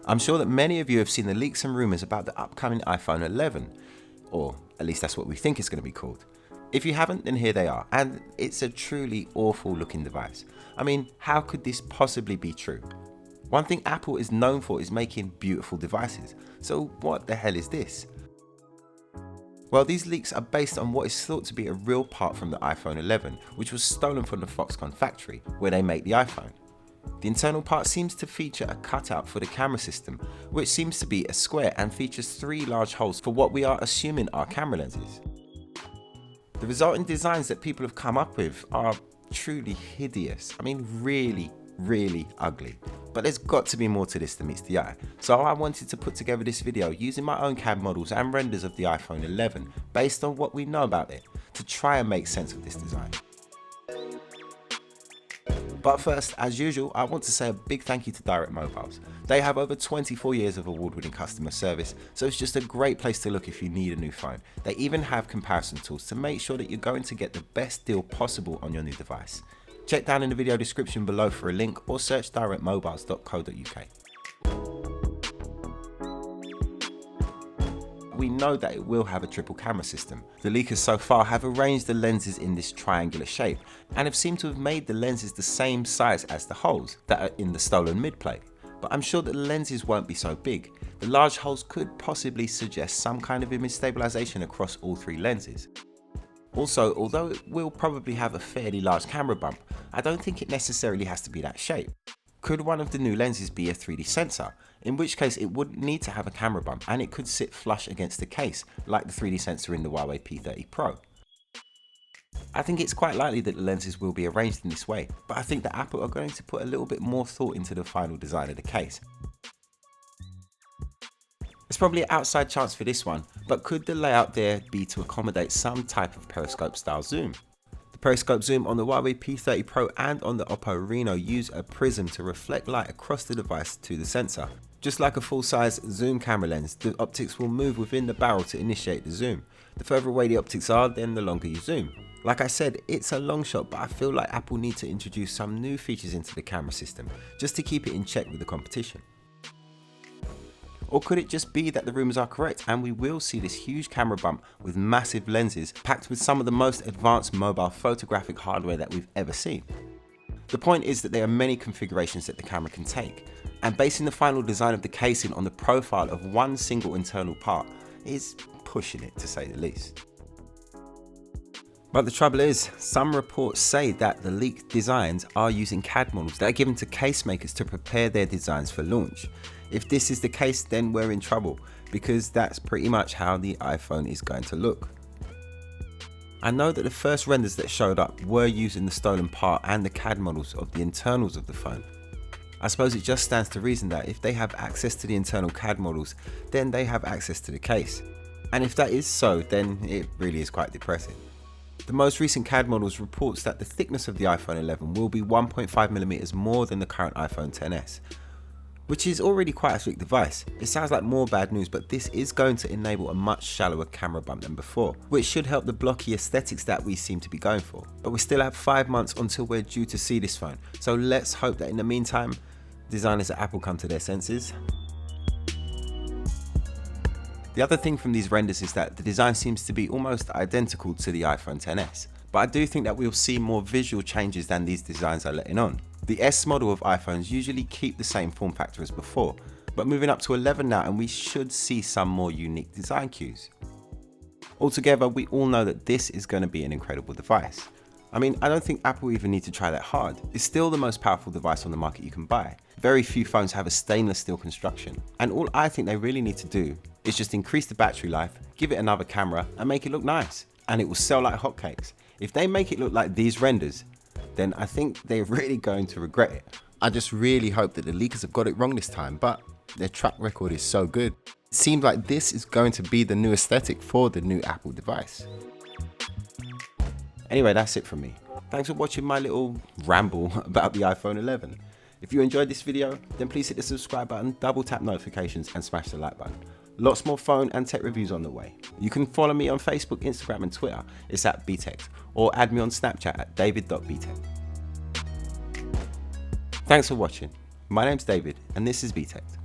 I'm sure that many of you have seen the leaks and rumours about the upcoming iPhone 11, or at least that's what we think it's going to be called. If you haven't, then here they are, and it's a truly awful looking device. I mean, how could this possibly be true? One thing Apple is known for is making beautiful devices, so what the hell is this? Well, these leaks are based on what is thought to be a real part from the iPhone 11, which was stolen from the Foxconn factory, where they make the iPhone. The internal part seems to feature a cutout for the camera system, which seems to be a square and features 3 large holes for what we are assuming are camera lenses. The resulting designs that people have come up with are truly hideous. I mean, really ugly. But there's got to be more to this than meets the eye. So I wanted to put together this video using my own CAD models and renders of the iPhone 11 based on what we know about it to try and make sense of this design. But first, as usual, I want to say a big thank you to Direct Mobiles. They have over 24 years of award-winning customer service, so it's just a great place to look if you need a new phone. They even have comparison tools to make sure that you're going to get the best deal possible on your new device. Check down in the video description below for a link or search directmobiles.co.uk. We know that it will have a triple camera system. The leakers so far have arranged the lenses in this triangular shape and have seemed to have made the lenses the same size as the holes that are in the stolen mid-plate. But I'm sure that the lenses won't be so big. The large holes could possibly suggest some kind of image stabilization across all 3 lenses. Also, although it will probably have a fairly large camera bump, I don't think it necessarily has to be that shape. Could one of the new lenses be a 3D sensor? In which case it wouldn't need to have a camera bump and it could sit flush against the case like the 3D sensor in the Huawei P30 Pro. I think it's quite likely that the lenses will be arranged in this way, but I think that Apple are going to put a little bit more thought into the final design of the case. There's probably an outside chance for this one, but could the layout there be to accommodate some type of periscope style zoom? The periscope zoom on the Huawei P30 Pro and on the Oppo Reno use a prism to reflect light across the device to the sensor. Just like a full-size zoom camera lens, the optics will move within the barrel to initiate the zoom. The further away the optics are, then the longer you zoom. Like I said, it's a long shot, but I feel like Apple need to introduce some new features into the camera system, just to keep it in check with the competition. Or could it just be that the rumours are correct and we will see this huge camera bump with massive lenses packed with some of the most advanced mobile photographic hardware that we've ever seen? The point is that there are many configurations that the camera can take, and basing the final design of the casing on the profile of one single internal part is pushing it, to say the least. But the trouble is, some reports say that the leaked designs are using CAD models that are given to case makers to prepare their designs for launch. If this is the case, then we're in trouble, because that's pretty much how the iPhone is going to look. I know that the first renders that showed up were using the stolen part and the CAD models of the internals of the phone. I suppose it just stands to reason that if they have access to the internal CAD models, then they have access to the case. And if that is so, then it really is quite depressing. The most recent CAD models reports that the thickness of the iPhone 11 will be 1.5mm more than the current iPhone XS, which is already quite a slick device. It sounds like more bad news, but this is going to enable a much shallower camera bump than before, which should help the blocky aesthetics that we seem to be going for. But we still have 5 months until we're due to see this phone, so let's hope that in the meantime, designers at Apple come to their senses. The other thing from these renders is that the design seems to be almost identical to the iPhone XS, but I do think that we'll see more visual changes than these designs are letting on. The S model of iPhones usually keep the same form factor as before, but moving up to 11 now and we should see some more unique design cues. Altogether, we all know that this is going to be an incredible device. I mean, I don't think Apple even need to try that hard. It's still the most powerful device on the market you can buy. Very few phones have a stainless steel construction, and all I think they really need to do is just increase the battery life, give it another camera and make it look nice, and it will sell like hotcakes. If they make it look like these renders, then I think they're really going to regret it. I just really hope that the leakers have got it wrong this time, but their track record is so good. It seems like this is going to be the new aesthetic for the new Apple device. Anyway, that's it from me. Thanks for watching my little ramble about the iPhone 11. If you enjoyed this video, then please hit the subscribe button, double tap notifications and smash the like button. Lots more phone and tech reviews on the way. You can follow me on Facebook, Instagram and Twitter, it's at Btekt, or add me on Snapchat at david.btekt. Thanks for watching. My name's David and this is Btekt.